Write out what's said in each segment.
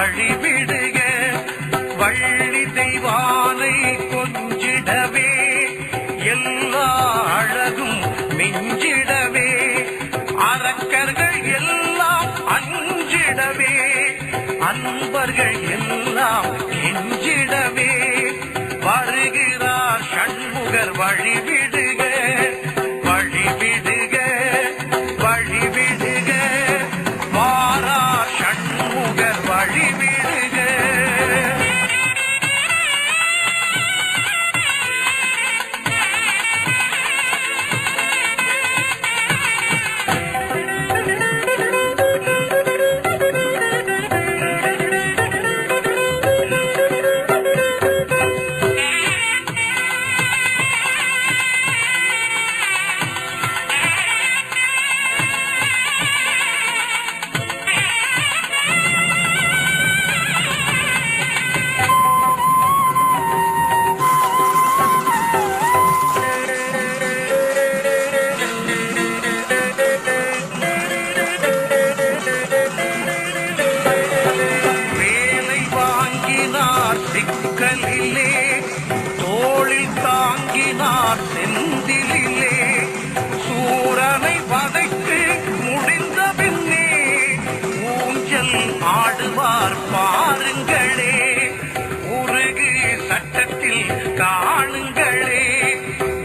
வழிவிடுக வள்ளி தெய்வானை கொஞ்சிடவே எல்லா அழகும் மிஞ்சிடவே அரக்கர்கள் எல்லாம் அஞ்சிடவே அன்பர்கள் எல்லாம் கெஞ்சிடவே வருகிறார் சண்முகர் வழிவிடுக வழிவிடுக வழிவிடுக வாரார் சண்முகர் வழிவிடுக. சிக்கலிலே தோளில் தாங்கினார் செந்திலே சூரனை வதைத்து முடிந்த பின்னே ஊஞ்சல் ஆடுவார் பாருங்களே உருகு சட்டத்தில் காணுங்களே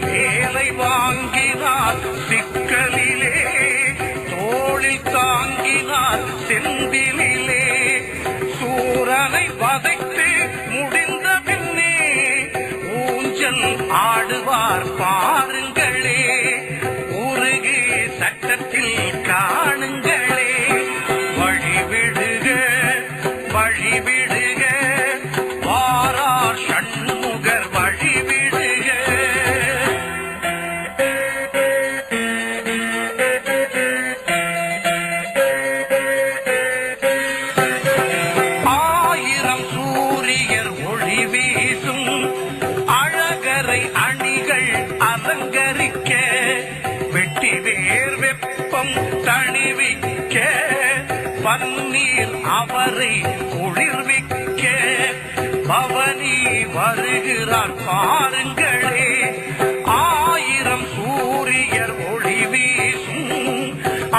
வேலை வாங்கினார் சிக்கலிலே தோளில் தாங்கினார் செந்திலே சூரனை வதைத்து முடிந்த பின்னே ஊஞ்சல் ஆடுவார் பாருங்களே உருகு சட்டத்தில் காணுங்களே வழிவிடுக வழிவிடுக வாரார் சண்முகர் வழிவிடுக. வீசும் அழகரை அணிகள் அலங்கரிக்க வெட்டி வேர் வெப்பம் தணிவிக்க பன்னீர் அவரை குளிர்விக்க பவனி வருகிறார் பாருங்களே ஆயிரம் சூரியர் ஒளி வீசும்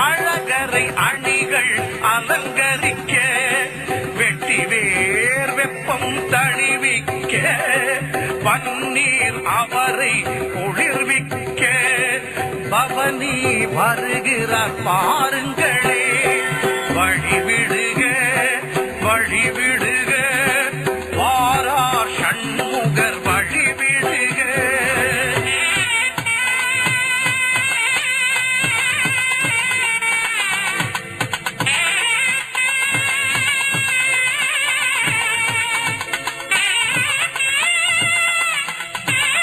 அழகரை அணிகள் அலங்கரிக்க வெட்டி வேர் வெப்பம் தணிவிக்க பன்னீர் அவரை குளிர்விக்க பவனி வருகிறார் பாருங்களே வழிவிடுக வழிவிடுக